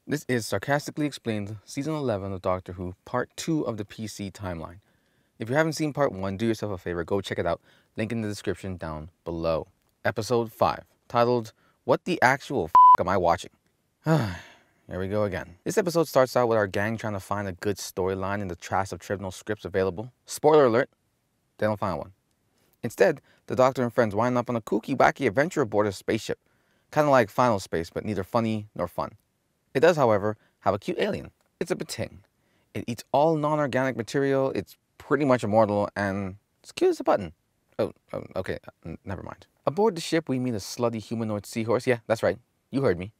This is Sarcastically Explained, Season 11 of Doctor Who, Part 2 of the PC timeline. If you haven't seen Part 1, do yourself a favor, go check it out. Link in the description down below. Episode 5, titled, What the Actual F*** Am I Watching? Here we go again. This episode starts out with our gang trying to find a good storyline in the trash of trivial scripts available. Spoiler alert, they don't find one. Instead, the Doctor and friends wind up on a kooky, wacky adventure aboard a spaceship. Kind of like Final Space, but neither funny nor fun. It does, however, have a cute alien. It's a Bating. It eats all non-organic material, it's pretty much immortal, and it's cute as a button. Okay, never mind. Aboard the ship, we meet a slutty humanoid seahorse. Yeah, that's right, you heard me.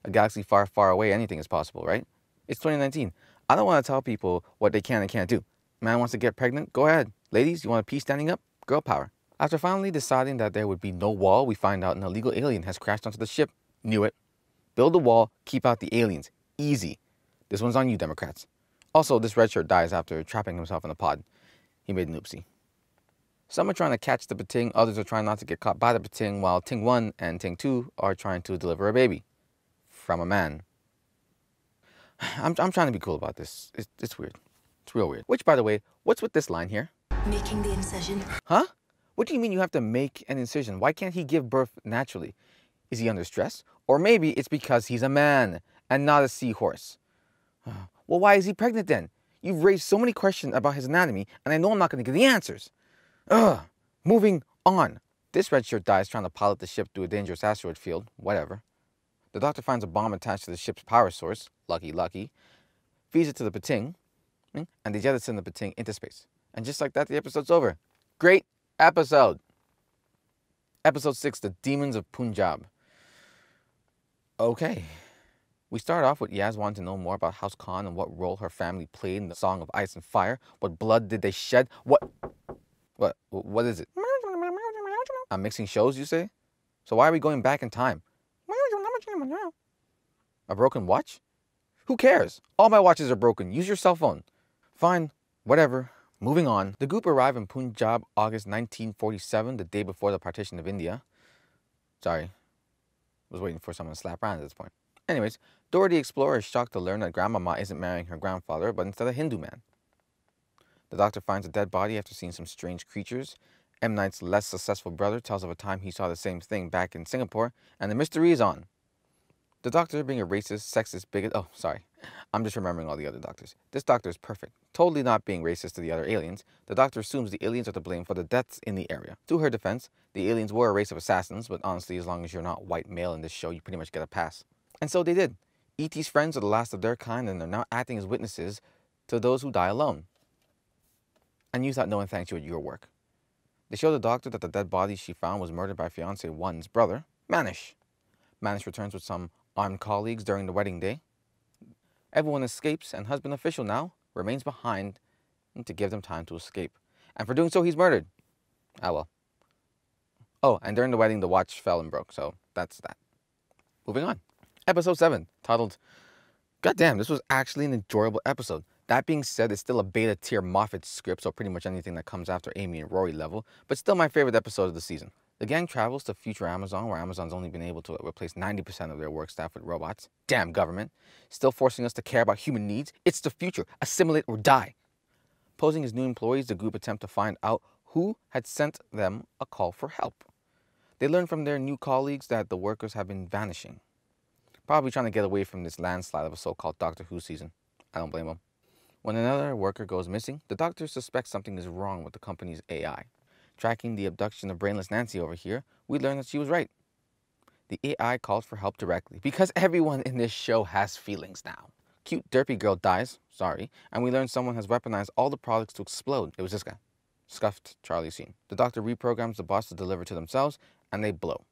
A galaxy far, far away, anything is possible, right? It's 2019. I don't want to tell people what they can and can't do. Man wants to get pregnant? Go ahead. Ladies, you want to pee standing up? Girl power. After finally deciding that there would be no wall, we find out an illegal alien has crashed onto the ship. Knew it. Build a wall, keep out the aliens. Easy. This one's on you, Democrats. Also, this red shirt dies after trapping himself in a pod. He made an oopsie. Some are trying to catch the Bating, others are trying not to get caught by the Bating, while Ting 1 and Ting 2 are trying to deliver a baby. From a man. I'm trying to be cool about this. It's weird. It's real weird. Which, by the way, what's with this line here? Making the incision. Huh? What do you mean you have to make an incision? Why can't he give birth naturally? Is he under stress? Or maybe it's because he's a man and not a seahorse. Well, why is he pregnant then? You've raised so many questions about his anatomy, and I know I'm not going to get the answers. Moving on. This red shirt dies trying to pilot the ship through a dangerous asteroid field. Whatever. The Doctor finds a bomb attached to the ship's power source. Lucky, lucky. Feeds it to the Bating, and they jettison the Bating into space. And just like that, the episode's over. Great episode. Episode 6, The Demons of Punjab. Okay. We start off with Yaz wanting to know more about House Khan and what role her family played in the Song of Ice and Fire. What blood did they shed? What is it? I'm mixing shows, you say? So why are we going back in time? A broken watch? Who cares? All my watches are broken. Use your cell phone. Fine. Whatever. Moving on. The group arrived in Punjab August 1947, the day before the partition of India. Sorry. Was waiting for someone to slap around at this point. Anyways, Dora the Explorer is shocked to learn that Grandmama isn't marrying her grandfather, but instead a Hindu man. The Doctor finds a dead body after seeing some strange creatures. M. Night's less successful brother tells of a time he saw the same thing back in Singapore, and the mystery is on. The Doctor, being a racist, sexist, bigot... Oh, sorry. I'm just remembering all the other Doctors. This Doctor is perfect. Totally not being racist to the other aliens. The Doctor assumes the aliens are to blame for the deaths in the area. To her defense, the aliens were a race of assassins, but honestly, as long as you're not white male in this show, you pretty much get a pass. And so they did. E.T.'s friends are the last of their kind, and they're now acting as witnesses to those who die alone. And you thought no one thanked you at your work. They show the Doctor that the dead body she found was murdered by fiancé 1's brother, Manish. Manish returns with some armed colleagues during the wedding day. Everyone escapes, and husband official now remains behind to give them time to escape. And for doing so, he's murdered. Ah, well. Oh, and during the wedding, the watch fell and broke, so that's that. Moving on. Episode 7, titled, Goddamn, this was actually an enjoyable episode. That being said, it's still a beta tier Moffat script, so pretty much anything that comes after Amy and Rory level, but still my favorite episode of the season. The gang travels to future Amazon, where Amazon's only been able to replace 90% of their work staff with robots. Damn government. Still forcing us to care about human needs. It's the future. Assimilate or die. Posing as new employees, the group attempt to find out who had sent them a call for help. They learn from their new colleagues that the workers have been vanishing. Probably trying to get away from this landslide of a so-called Doctor Who season. I don't blame them. When another worker goes missing, the Doctor suspects something is wrong with the company's AI. Tracking the abduction of brainless Nancy over here, we learn that she was right. The AI called for help directly, because everyone in this show has feelings now. Cute derpy girl dies, sorry, and we learn someone has weaponized all the products to explode. It was this guy. Scuffed Charlie Sheen. The Doctor reprograms the bots to deliver to themselves, and they blow.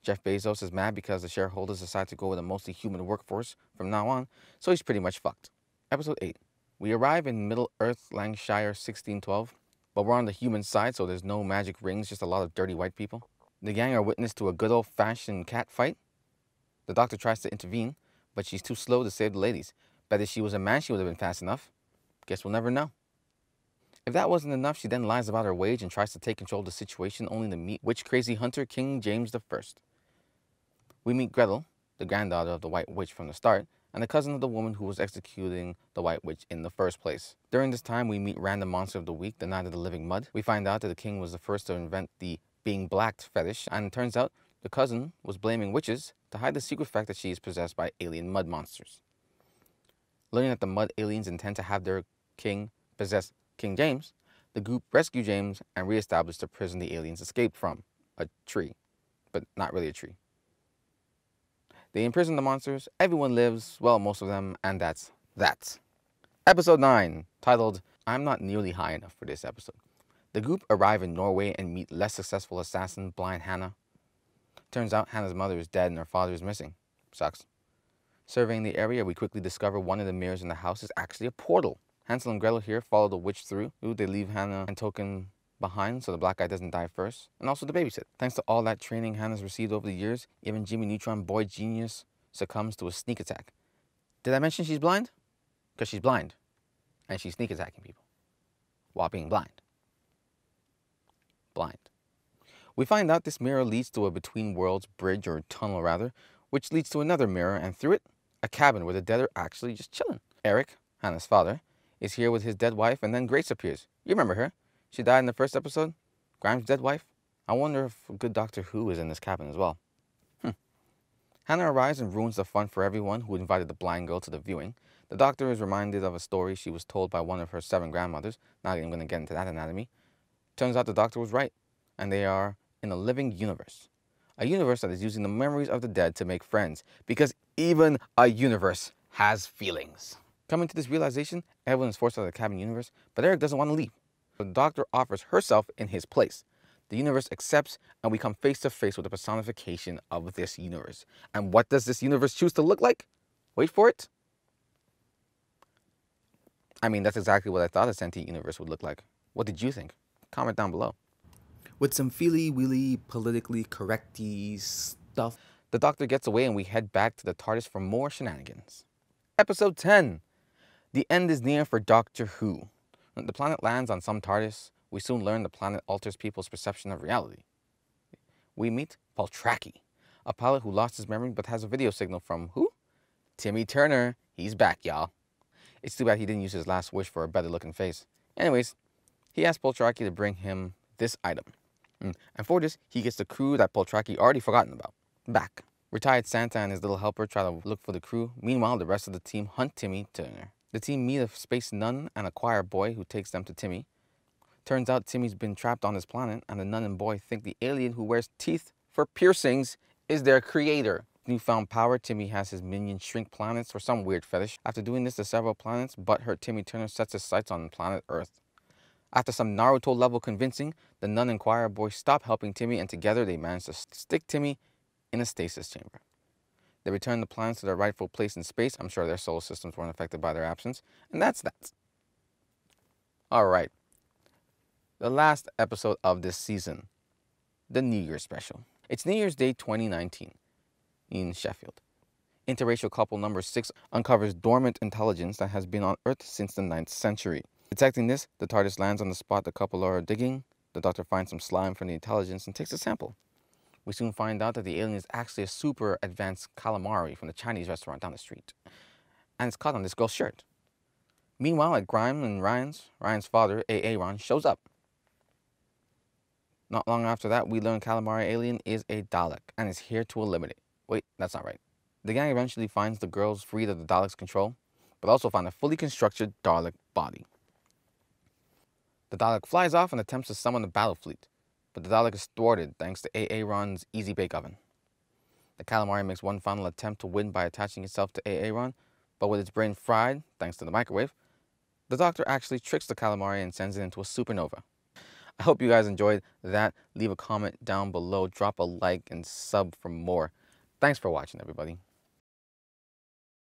Jeff Bezos is mad because the shareholders decide to go with a mostly human workforce from now on, so he's pretty much fucked. Episode 8. We arrive in Middle Earth, Lancashire, 1612. But we're on the human side, so there's no magic rings, just a lot of dirty white people. The gang are witness to a good old-fashioned cat fight. The Doctor tries to intervene, but she's too slow to save the ladies. Bet if she was a man, she would have been fast enough. Guess we'll never know. If that wasn't enough, she then lies about her wage and tries to take control of the situation, only to meet witch-crazy hunter King James I. We meet Gretel, the granddaughter of the White Witch from the start, and the cousin of the woman who was executing the White Witch in the first place. During this time, we meet random monster of the week, the Knight of the Living Mud. We find out that the king was the first to invent the being blacked fetish, and it turns out the cousin was blaming witches to hide the secret fact that she is possessed by alien mud monsters. Learning that the mud aliens intend to have their king possess King James, the group rescue James and re-establish the prison the aliens escaped from, a tree, but not really a tree. They imprison the monsters, everyone lives, well, most of them, and that's that. Episode 9, titled, I'm Not Nearly High Enough for This Episode. The group arrive in Norway and meet less successful assassin, blind Hannah. Turns out Hannah's mother is dead and her father is missing. Sucks. Surveying the area, we quickly discover one of the mirrors in the house is actually a portal. Hansel and Gretel here follow the witch through. They leave Hannah and Token behind so the black guy doesn't die first, and also the babysit. Thanks to all that training Hannah's received over the years, even Jimmy Neutron Boy Genius succumbs to a sneak attack. Did I mention she's blind? Because she's blind, and she's sneak attacking people while being blind. We find out this mirror leads to a between worlds bridge, or tunnel rather, which leads to another mirror, and through it, a cabin where the dead are actually just chilling. Eric, Hannah's father, is here with his dead wife, and then Grace appears. You remember her. She died in the first episode. Grimes' dead wife. I wonder if a good Doctor Who is in this cabin as well. Hannah arrives and ruins the fun for everyone who invited the blind girl to the viewing. The Doctor is reminded of a story she was told by one of her 7 grandmothers. Not even going to get into that anatomy. Turns out the Doctor was right, and they are in a living universe. A universe that is using the memories of the dead to make friends, because even a universe has feelings. Coming to this realization, everyone is forced out of the cabin universe, but Eric doesn't want to leave. The Doctor offers herself in his place. The universe accepts, and we come face to face with the personification of this universe. And what does this universe choose to look like? Wait for it. I mean, that's exactly what I thought a sentient universe would look like. What did you think? Comment down below. With some feely-weely, politically correcty stuff, the Doctor gets away and we head back to the TARDIS for more shenanigans. Episode 10. The end is near for Doctor Who. When the planet lands on some TARDIS, we soon learn the planet alters people's perception of reality. We meet Poltraki, a pilot who lost his memory but has a video signal from who? Timmy Turner. He's back, y'all. It's too bad he didn't use his last wish for a better looking face. Anyways, he asked Poltraki to bring him this item. And for this, he gets the crew that Poltraki already forgotten about back. Retired Santa and his little helper try to look for the crew. Meanwhile, the rest of the team hunt Timmy Turner. The team meet a space nun and a choir boy who takes them to Timmy. Turns out Timmy's been trapped on this planet, and the nun and boy think the alien who wears teeth for piercings is their creator. Newfound power, Timmy has his minions shrink planets for some weird fetish. After doing this to several planets, butthurt Timmy Turner sets his sights on planet Earth. After some Naruto-level convincing, the nun and choir boy stop helping Timmy, and together they manage to stick Timmy in a stasis chamber. They return the planets to their rightful place in space. I'm sure their solar systems weren't affected by their absence. And that's that. Alright. The last episode of this season. The New Year's special. It's New Year's Day 2019 in Sheffield. Interracial couple number 6 uncovers dormant intelligence that has been on Earth since the 9th century. Detecting this, the TARDIS lands on the spot the couple are digging. The Doctor finds some slime from the intelligence and takes a sample. We soon find out that the alien is actually a super advanced calamari from the Chinese restaurant down the street. And it's caught on this girl's shirt. Meanwhile, at Grimes and Ryan's father, Aaron, shows up. Not long after that, we learn calamari alien is a Dalek and is here to eliminate. Wait, that's not right. The gang eventually finds the girls freed of the Dalek's control, but also find a fully constructed Dalek body. The Dalek flies off and attempts to summon the battle fleet, but the Dalek is thwarted thanks to Aaron's easy bake oven. The calamari makes one final attempt to win by attaching itself to Aaron, but with its brain fried thanks to the microwave, the Doctor actually tricks the calamari and sends it into a supernova. I hope you guys enjoyed that. Leave a comment down below, drop a like, and sub for more. Thanks for watching, everybody.